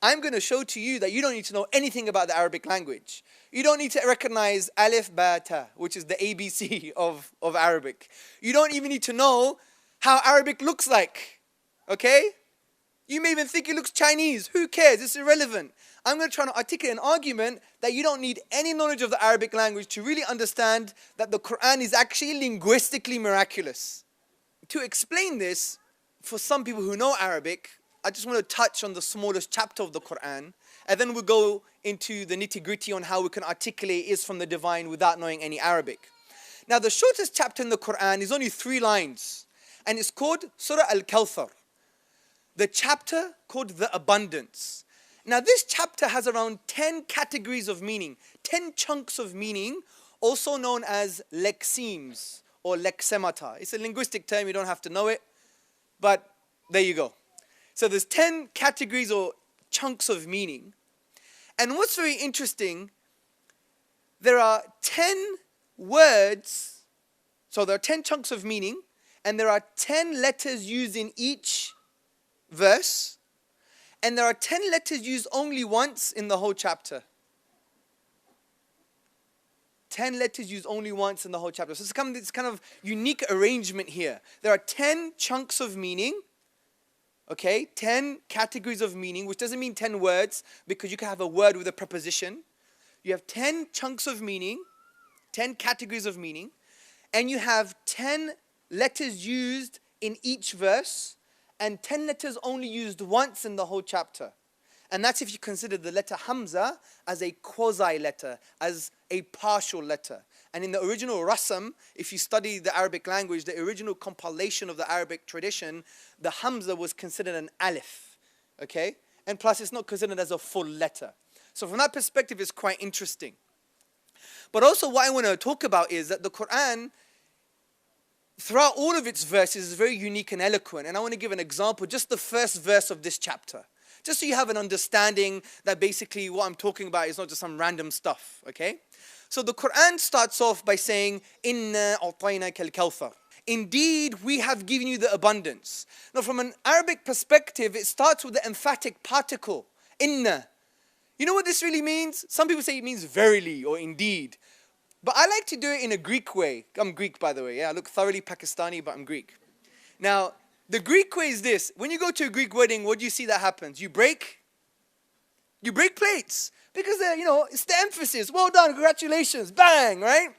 I'm going to show to you that you don't need to know anything about the Arabic language. You don't need to recognize alif, ba, ta, which is the ABC of Arabic. You don't even need to know how Arabic looks like. Okay? You may even think it looks Chinese. Who cares? It's irrelevant. I'm going to try to articulate an argument that you don't need any knowledge of the Arabic language to really understand that the Quran is actually linguistically miraculous. To explain this, for some people who know Arabic, I just want to touch on the smallest chapter of the Quran, and then we'll go into the nitty-gritty on how we can articulate is from the divine without knowing any Arabic. Now, the shortest chapter in the Quran is only 3 lines, and it's called Surah Al-Kawthar, the chapter called the abundance. Now, this chapter has around 10 categories of meaning, 10 chunks of meaning, also known as lexemes or lexemata. It's a linguistic term, you don't have to know it, but there you go. So there's 10 categories or chunks of meaning. And what's very interesting, there are 10 words, so there are 10 chunks of meaning, and there are 10 letters used in each verse, and there are 10 letters used only once in the whole chapter. 10 letters used only once in the whole chapter. So it's this kind of unique arrangement here. There are 10 chunks of meaning, okay, 10 categories of meaning, which doesn't mean 10 words, because you can have a word with a preposition. You have 10 chunks of meaning, 10 categories of meaning, and you have 10 letters used in each verse, and 10 letters only used once in the whole chapter. And that's if you consider the letter Hamza as a quasi-letter, as a partial letter. And in the original rasam, if you study the Arabic language, the original compilation of the Arabic tradition, the Hamza was considered an alif, okay? And plus it's not considered as a full letter. So from that perspective, it's quite interesting. But also what I want to talk about is that the Quran, throughout all of its verses, is very unique and eloquent. And I want to give an example, just the first verse of this chapter. Just so you have an understanding that basically what I'm talking about is not just some random stuff, okay? So the Quran starts off by saying, Inna a'tainaka al-kawthar. Indeed, we have given you the abundance. Now from an Arabic perspective, it starts with the emphatic particle, inna. You know what this really means? Some people say it means verily or indeed. But I like to do it in a Greek way. I'm Greek, by the way. Yeah, I look thoroughly Pakistani, but I'm Greek. Now, the Greek way is this. When you go to a Greek wedding, what do you see that happens? You break plates. Because, it's the emphasis. Well done, congratulations, bang, right?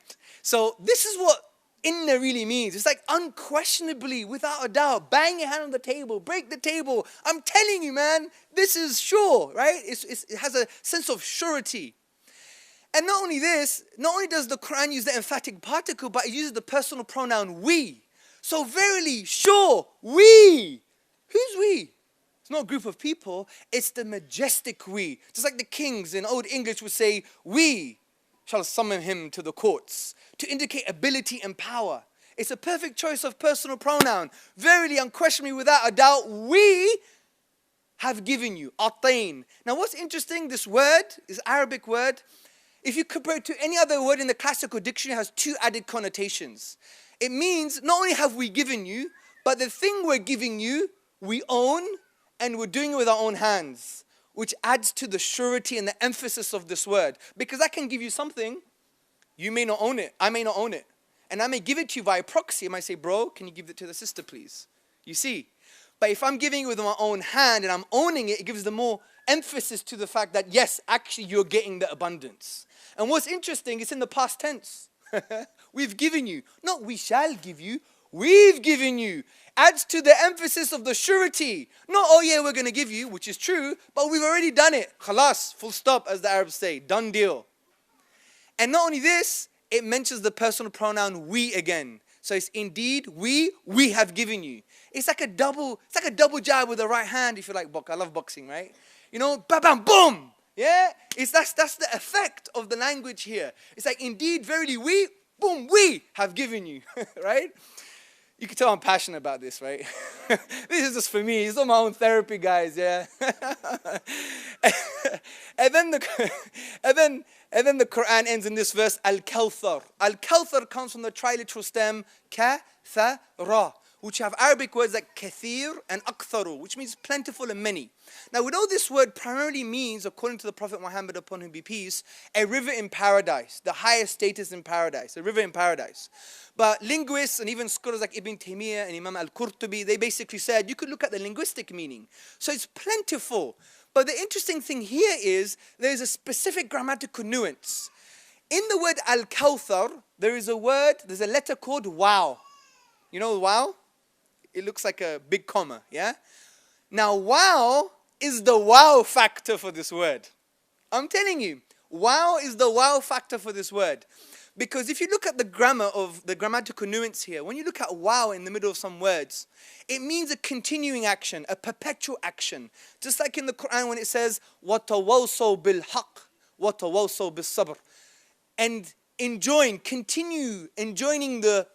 So this is what inna really means. It's like unquestionably, without a doubt, bang your hand on the table, break the table. I'm telling you, man, this is sure, right? It has a sense of surety. And not only this, not only does the Quran use the emphatic particle, but it uses the personal pronoun we. So verily, sure, we. Who's we? It's not a group of people, it's the majestic we. Just like the kings in Old English would say, we shall summon him to the courts, to indicate ability and power. It's a perfect choice of personal pronoun. Verily, unquestionably, without a doubt, we have given you, atain. Now what's interesting, this word, this Arabic word, if you compare it to any other word in the classical dictionary, it has 2 added connotations. It means not only have we given you, but the thing we're giving you, we own, and we're doing it with our own hands, which adds to the surety and the emphasis of this word. Because I can give you something, you may not own it, I may not own it. And I may give it to you via proxy. I might say, bro, can you give it to the sister, please? You see? But if I'm giving it with my own hand and I'm owning it, it gives the more emphasis to the fact that, yes, actually you're getting the abundance. And what's interesting, it's in the past tense. We've given you. Not we shall give you. We've given you. Adds to the emphasis of the surety. Not, oh yeah, we're going to give you, which is true, but we've already done it. Khalas, full stop, as the Arabs say. Done deal. And not only this, it mentions the personal pronoun we again. So it's indeed we have given you. It's like a double jab with the right hand, if you like box. I love boxing, right? You know, bam, bam, boom. Yeah? That's the effect of the language here. It's like, indeed, verily, we have given you, right? You can tell I'm passionate about this, right? This is just for me. It's not my own therapy, guys, yeah? and then the Quran ends in this verse, Al-Kawthar. Al-Kawthar comes from the triliteral stem, ka, tha, ra, which have Arabic words like kathir and aktharu, which means plentiful and many. Now we know this word primarily means, according to the Prophet Muhammad upon him be peace, a river in paradise, the highest status in paradise, a river in paradise. But linguists and even scholars like Ibn Taymiyyah and Imam al-Qurtubi, they basically said you could look at the linguistic meaning. So it's plentiful. But the interesting thing here is there is a specific grammatical nuance. In the word al-Kawthar, there's a letter called wow. You know wow? It looks like a big comma, yeah? Now wow is the wow factor for this word. I'm telling you, wow is the wow factor for this word. Because if you look at the grammar of the grammatical nuance here, when you look at wow in the middle of some words, it means a continuing action, a perpetual action. Just like in the Quran when it says, وَتَوَوْصَوْا بِالْحَقِّ وَتَوَوْصَوْا بِالصَّبْرِ. And continue enjoying the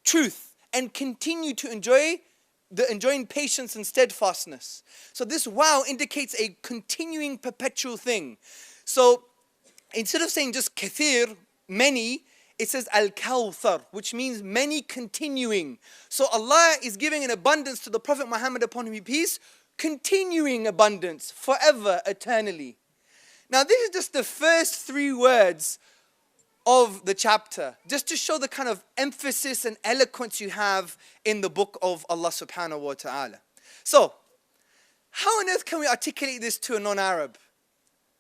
truth and continue to enjoying patience and steadfastness. So this wow indicates a continuing perpetual thing. So instead of saying just kathir, many, it says al-kawthar, which means many continuing. So Allah is giving an abundance to the Prophet Muhammad upon him be peace, continuing abundance forever, eternally. Now this is just the first 3 words of the chapter, just to show the kind of emphasis and eloquence you have in the book of Allah subhanahu wa ta'ala. So, how on earth can we articulate this to a non-Arab?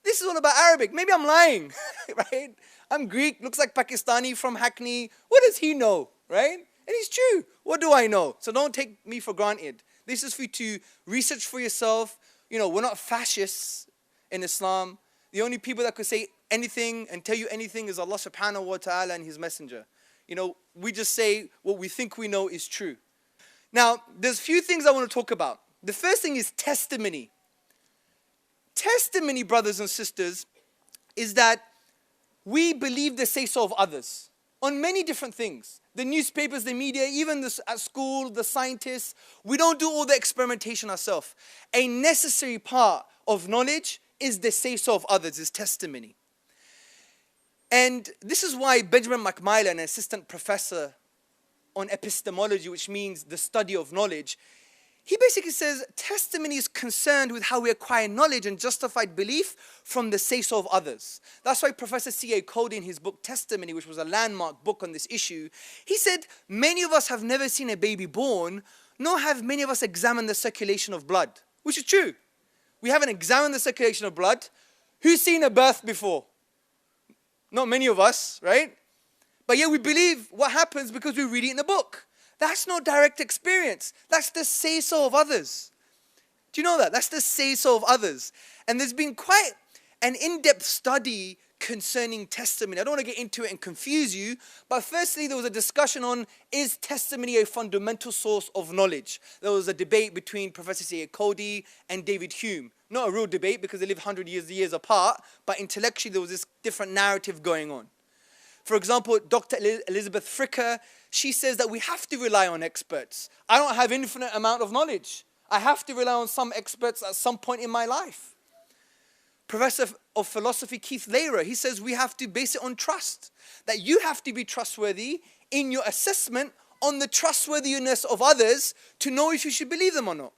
This is all about Arabic. Maybe I'm lying, right? I'm Greek, looks like Pakistani from Hackney. What does he know, right? And it's true. What do I know? So don't take me for granted. This is for you to research for yourself. You know, we're not fascists in Islam. The only people that could say anything and tell you anything is Allah subhanahu wa ta'ala and His Messenger. You know, we just say what we think we know is true. Now, there's a few things I want to talk about. The first thing is testimony. Testimony, brothers and sisters, is that we believe the say-so of others on many different things. The newspapers, the media, even at school, the scientists. We don't do all the experimentation ourselves. A necessary part of knowledge is the say-so of others, is testimony. And this is why Benjamin McMillan, an assistant professor on epistemology, which means the study of knowledge, he basically says testimony is concerned with how we acquire knowledge and justified belief from the say-so of others. That's why Professor C.A. Cody, in his book Testimony, which was a landmark book on this issue, he said, many of us have never seen a baby born, nor have many of us examined the circulation of blood. Which is true. We haven't examined the circulation of blood. Who's seen a birth before? Not many of us, right? But yet we believe what happens because we read it in a book. That's not direct experience. That's the say-so of others. Do you know that? That's the say-so of others. And there's been quite an in-depth study concerning testimony. I don't want to get into it and confuse you, but firstly, there was a discussion on, is testimony a fundamental source of knowledge? There was a debate between Professor C.A. Cody and David Hume. Not a real debate because they live 100 years apart, but intellectually there was this different narrative going on. For example, Dr. Elizabeth Fricker, she says that we have to rely on experts. I don't have infinite amount of knowledge. I have to rely on some experts at some point in my life. Professor of philosophy Keith Lehrer, he says we have to base it on trust. That you have to be trustworthy in your assessment on the trustworthiness of others to know if you should believe them or not.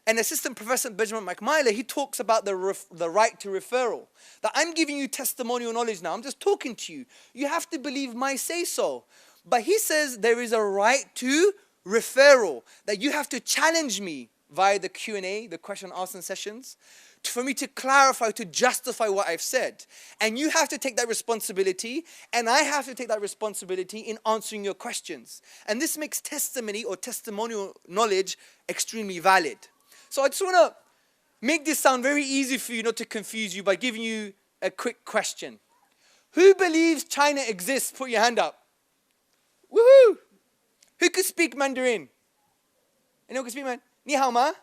And Assistant Professor Benjamin McMillan, he talks about the right to referral. That I'm giving you testimonial knowledge now. I'm just talking to you. You have to believe my say-so. But he says there is a right to referral. That you have to challenge me via the Q&A, the question and answer sessions, for me to clarify, to justify what I've said. And you have to take that responsibility, and I have to take that responsibility in answering your questions. And this makes testimony or testimonial knowledge extremely valid. So I just want to make this sound very easy for you, not to confuse you, by giving you a quick question. Who believes China exists? Put your hand up. Woohoo! Who could speak Mandarin? Anyone can speak Mandarin? 你好吗?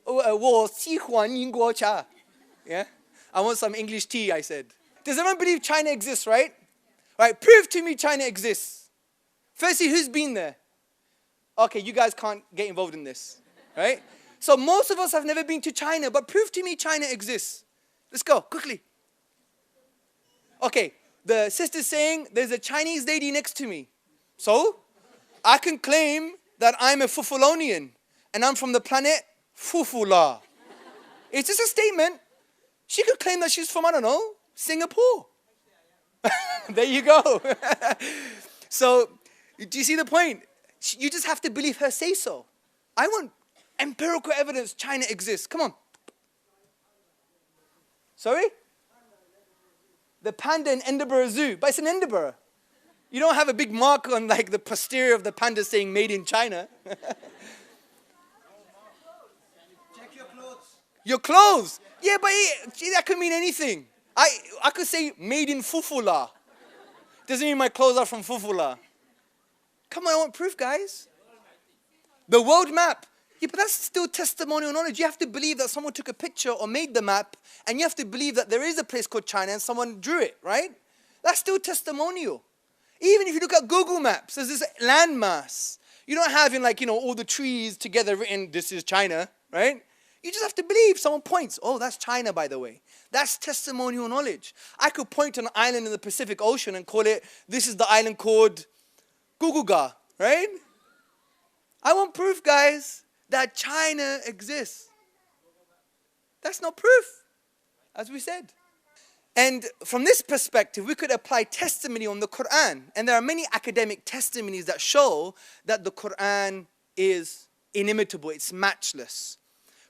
我喜欢英国茶. Yeah? I want some English tea, I said. Does everyone believe China exists, right? Right, prove to me China exists. Firstly, who's been there? Okay, you guys can't get involved in this. Right? So most of us have never been to China, but prove to me China exists. Let's go, quickly. Okay, the sister's saying there's a Chinese lady next to me. So? I can claim that I'm a Fufulonian and I'm from the planet Fufula. It's just a statement. She could claim that she's from, I don't know, Singapore. There you go. So, do you see the point? You just have to believe her say so. I want empirical evidence China exists. Come on. Sorry? The panda in Edinburgh Zoo. But it's in Edinburgh. You don't have a big mark on like the posterior of the panda saying made in China. Check your clothes. Your clothes. Yeah, but that could mean anything. I could say made in Fufula. Doesn't mean my clothes are from Fufula. Come on, I want proof, guys. The world map. Yeah, but that's still testimonial knowledge. You have to believe that someone took a picture or made the map, and you have to believe that there is a place called China and someone drew it, right? That's still testimonial. Even if you look at Google Maps, there's this landmass. You don't have in all the trees together written, this is China, right? You just have to believe. Someone points, oh, that's China, by the way. That's testimonial knowledge. I could point to an island in the Pacific Ocean and call it, this is the island called Guguga, right? I want proof, guys, that China exists. That's not proof, as we said. And from this perspective, we could apply testimony on the Quran. And there are many academic testimonies that show that the Quran is inimitable, it's matchless.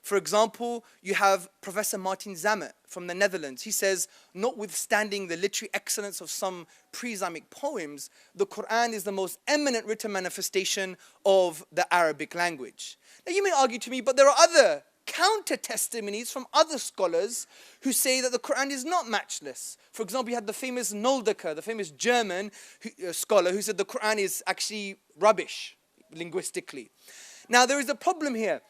For example, you have Professor Martin Zammert from the Netherlands. He says, notwithstanding the literary excellence of some pre-Islamic poems, the Quran is the most eminent written manifestation of the Arabic language. Now you may argue to me, but there are other counter-testimonies from other scholars who say that the Quran is not matchless. For example, you had the famous Noldecker, the famous German scholar who said the Quran is actually rubbish, linguistically. Now there is a problem here.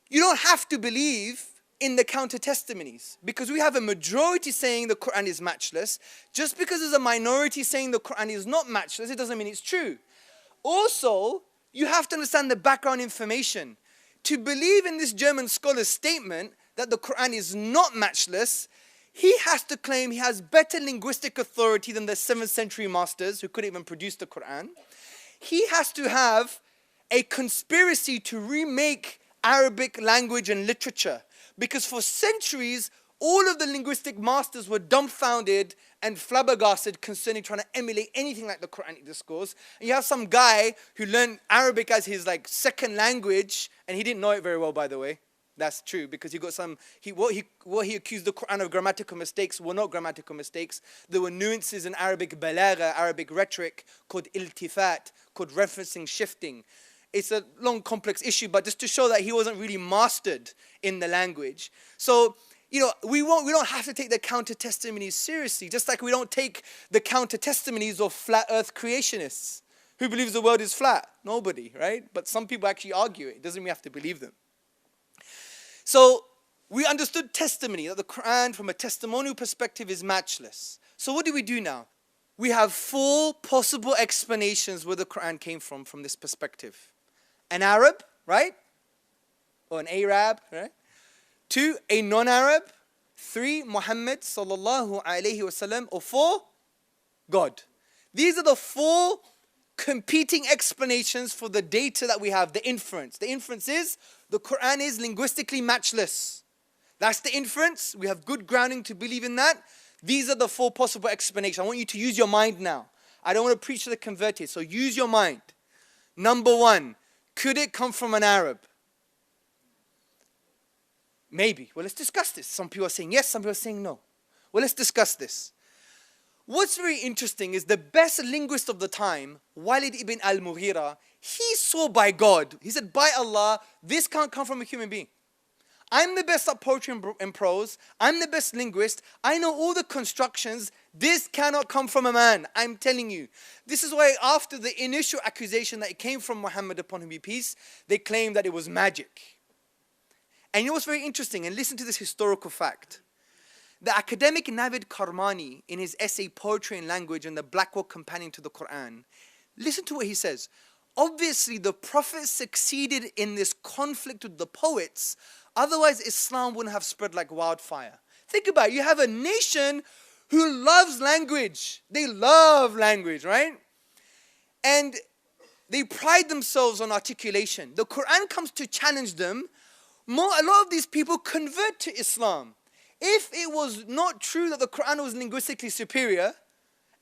You don't have to believe in the counter-testimonies because we have a majority saying the Quran is matchless. Just because there's a minority saying the Quran is not matchless, it doesn't mean it's true. Also, you have to understand the background information. To believe in this German scholar's statement that the Quran is not matchless, he has to claim he has better linguistic authority than the 7th century masters who couldn't even produce the Quran. He has to have a conspiracy to remake Arabic language and literature. Because for centuries, all of the linguistic masters were dumbfounded and flabbergasted concerning trying to emulate anything like the Quranic discourse. And you have some guy who learned Arabic as his second language, and he didn't know it very well, by the way. That's true, because he got what he accused the Quran of grammatical mistakes were not grammatical mistakes. There were nuances in Arabic balagha, Arabic rhetoric, called iltifat, called referencing, shifting. It's a long, complex issue, but just to show that he wasn't really mastered in the language. So, we don't have to take the counter-testimonies seriously, just like we don't take the counter-testimonies of flat earth creationists. Who believes the world is flat? Nobody, right? But some people actually argue it. It doesn't mean we have to believe them. So, we understood testimony, that the Quran from a testimonial perspective is matchless. So what do we do now? We have 4 possible explanations where the Quran came from this perspective. An Arab, right? Or an Arab, right? 2, a non-Arab. 3, Muhammad sallallahu alayhi wasallam. Or 4, God. These are the 4 competing explanations for the data that we have, the inference. The inference is the Quran is linguistically matchless. That's the inference. We have good grounding to believe in that. These are the 4 possible explanations. I want you to use your mind now. I don't want to preach to the converted, so use your mind. Number 1. Could it come from an Arab? Maybe. Well, let's discuss this. Some people are saying yes, some people are saying no. Well, let's discuss this. What's very interesting is the best linguist of the time, Walid ibn al-Mughira, he saw by God. He said, by Allah, this can't come from a human being. I'm the best at poetry and prose. I'm the best linguist. I know all the constructions. This cannot come from a man. I'm telling you. This is why after the initial accusation that it came from Muhammad upon him be peace, they claimed that it was magic. And you know what's very interesting? And listen to this historical fact. The academic Navid Karmani, in his essay Poetry and Language and the Blackwell Companion to the Quran, listen to what he says. Obviously, the Prophet succeeded in this conflict with the poets. Otherwise, Islam wouldn't have spread like wildfire. Think about it. You have a nation who loves language. They love language, right? And They pride themselves on articulation. The Quran comes to challenge them. A lot of these people convert to Islam. If it was not true that the Quran was linguistically superior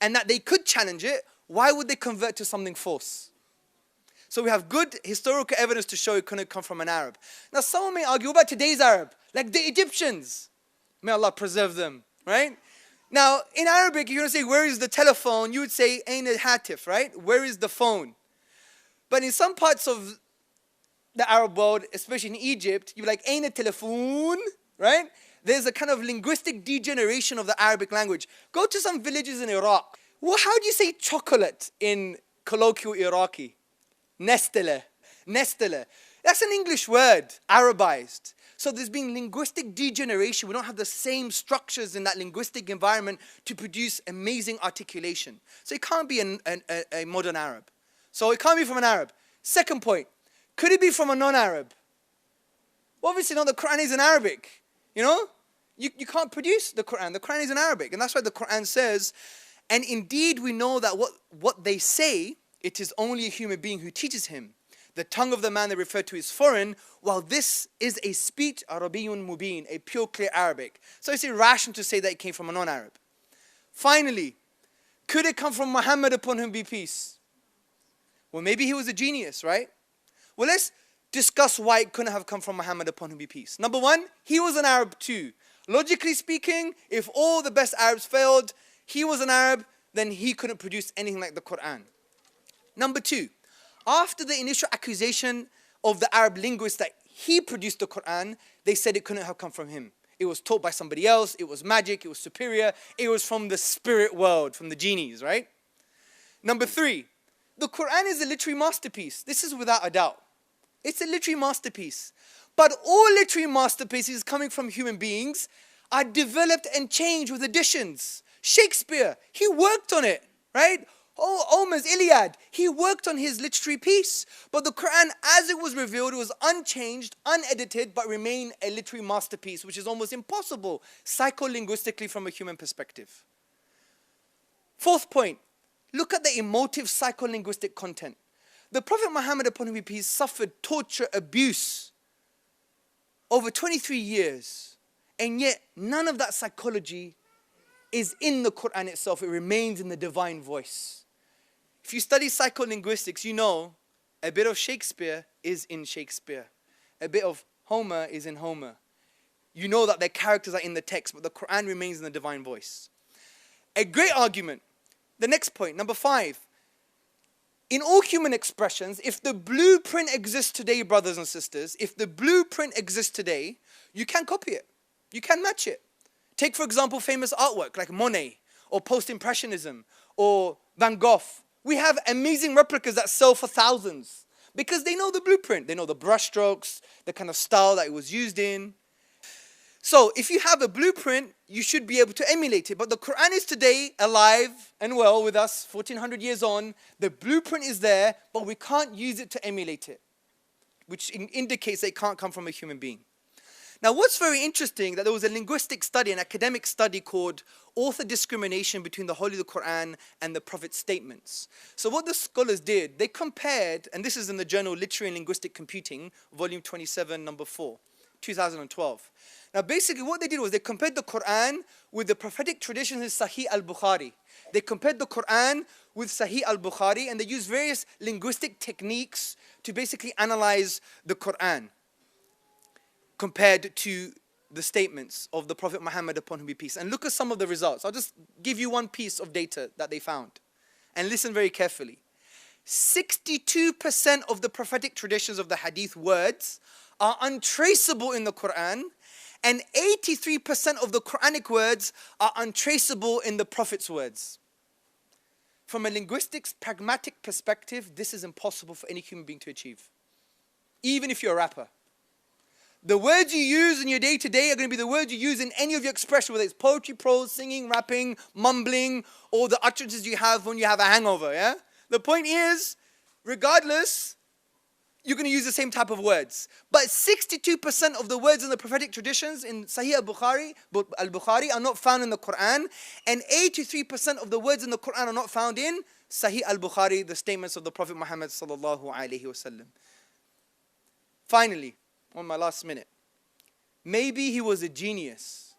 and that they could challenge it, why would they convert to something false? So we have good historical evidence to show it couldn't come from an Arab. Now someone may argue, what about today's Arab? Like the Egyptians. May Allah preserve them, right? Now in Arabic, you're going to say, where is the telephone? You would say, Ain al-hatif, right? Where is the phone? But in some parts of the Arab world, especially in Egypt, you're like, Ain al-telephone, right? There's a kind of linguistic degeneration of the Arabic language. Go to some villages in Iraq. Well, how do you say chocolate in colloquial Iraqi? Nestele. Nestele. That's an English word, Arabized. So there's been linguistic degeneration. We don't have the same structures in that linguistic environment to produce amazing articulation. So it can't be a modern Arab. So it can't be from an Arab. Second point, could it be from a non-Arab? Well, obviously not, the Quran is in Arabic. You know, you can't produce the Quran. The Quran is in Arabic. And that's why the Quran says, and indeed we know that what they say, it is only a human being who teaches him. The tongue of the man they refer to is foreign, while this is a speech, Arabiyyun mubin, a pure, clear Arabic. So it's irrational to say that it came from a non-Arab. Finally, could it come from Muhammad, upon whom be peace? Well, maybe he was a genius, right? Well, let's discuss why it couldn't have come from Muhammad, upon whom be peace. Number one, he was an Arab too. Logically speaking, if all the best Arabs failed, he was an Arab, then he couldn't produce anything like the Quran. Number two, after the initial accusation of the Arab linguists that he produced the Quran, they said it couldn't have come from him. It was taught by somebody else, it was magic, it was superior, it was from the spirit world, from the genies, right? Number three, the Quran is a literary masterpiece. This is without a doubt. It's a literary masterpiece. But all literary masterpieces coming from human beings are developed and changed with additions. Shakespeare, he worked on it, right? Homer's Iliad, he worked on his literary piece. But the Quran, as it was revealed, it was unchanged, unedited, but remained a literary masterpiece, which is almost impossible psycholinguistically from a human perspective. Fourth point, look at the emotive psycholinguistic content. The Prophet Muhammad, upon whom be peace, suffered torture, abuse over 23 years. And yet, none of that psychology is in the Quran itself. It remains in the divine voice. If you study psycholinguistics, you know a bit of Shakespeare is in Shakespeare. A bit of Homer is in Homer. You know that their characters are in the text, but the Quran remains in the divine voice. A great argument. The next point, number 5. In all human expressions, if the blueprint exists today, brothers and sisters, if the blueprint exists today, you can copy it. You can match it. Take, for example, famous artwork like Monet or Post-Impressionism or Van Gogh. We have amazing replicas that sell for thousands because they know the blueprint. They know the brushstrokes, the kind of style that it was used in. So if you have a blueprint, you should be able to emulate it. But the Quran is today alive and well with us, 1400 years on. The blueprint is there, but we can't use it to emulate it, which indicates that it can't come from a human being. Now, what's very interesting, that there was a linguistic study, an academic study called Author Discrimination Between the Holy Quran and the Prophet's Statements. So what the scholars did, they compared, and this is in the journal Literary and Linguistic Computing, volume 27, number 4, 2012. Now, basically what they did was they compared the Quran with the prophetic traditions in Sahih al-Bukhari. They compared the Quran with Sahih al-Bukhari, and they used various linguistic techniques to basically analyze the Quran compared to the statements of the Prophet Muhammad, upon whom be peace. And look at some of the results. I'll just give you one piece of data that they found. And listen very carefully. 62% of the prophetic traditions of the hadith words are untraceable in the Quran, and 83% of the Quranic words are untraceable in the Prophet's words. From a linguistics, pragmatic perspective, this is impossible for any human being to achieve. Even if you're a rapper. The words you use in your day-to-day are going to be the words you use in any of your expression, whether it's poetry, prose, singing, rapping, mumbling, or the utterances you have when you have a hangover, yeah? The point is, regardless, you're going to use the same type of words. But 62% of the words in the prophetic traditions in Sahih al-Bukhari are not found in the Quran. And 83% of the words in the Quran are not found in Sahih al-Bukhari, the statements of the Prophet Muhammad sallallahu alaihi wasallam. Finally, on my last minute, maybe he was a genius.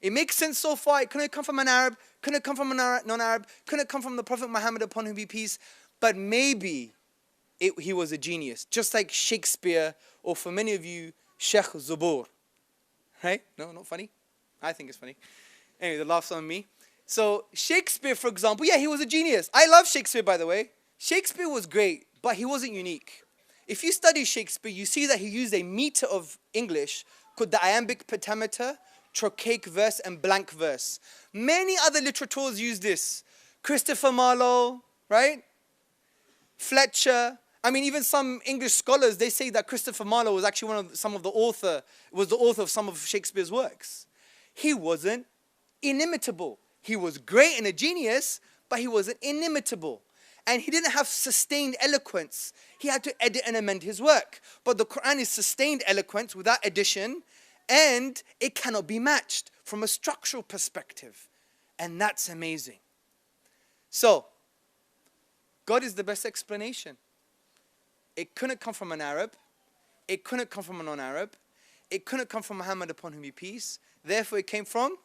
It makes sense so far. It couldn't come from an Arab, couldn't come from a non-Arab, couldn't come from the Prophet Muhammad upon whom be peace. But maybe he was a genius, just like Shakespeare, or for many of you, Sheikh Zubur. Right? No, not funny? I think it's funny. Anyway, the laugh's on me. So Shakespeare, for example, yeah, he was a genius. I love Shakespeare, by the way. Shakespeare was great, but he wasn't unique. If you study Shakespeare, you see that he used a meter of English called the iambic pentameter, trochaic verse, and blank verse. Many other literateurs use this. Christopher Marlowe, right? Fletcher. I mean, even some English scholars, they say that Christopher Marlowe was actually the author of some of Shakespeare's works. He wasn't inimitable. He was great and a genius, but he wasn't inimitable. And he didn't have sustained eloquence. He had to edit and amend his work. But the Quran is sustained eloquence without addition, and it cannot be matched from a structural perspective. And that's amazing. So, God is the best explanation. It couldn't come from an Arab. It couldn't come from a non-Arab. It couldn't come from Muhammad upon whom be peace. Therefore, it came from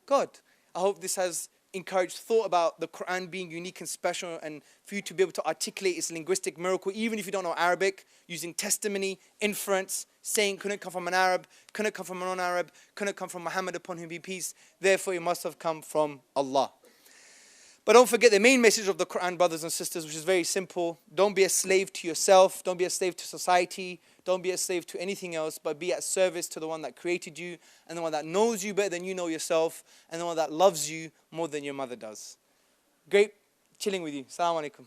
God. I hope this has encouraged thought about the Quran being unique and special, and for you to be able to articulate its linguistic miracle, even if you don't know Arabic, using testimony, inference, saying couldn't come from an Arab, couldn't come from a non-Arab, couldn't come from Muhammad upon whom be peace. Therefore, it must have come from Allah. But don't forget the main message of the Quran, brothers and sisters, which is very simple. Don't be a slave to yourself. Don't be a slave to society. Don't be a slave to anything else, but be at service to the one that created you, and the one that knows you better than you know yourself, and the one that loves you more than your mother does. Great chilling with you. Assalamu alaikum.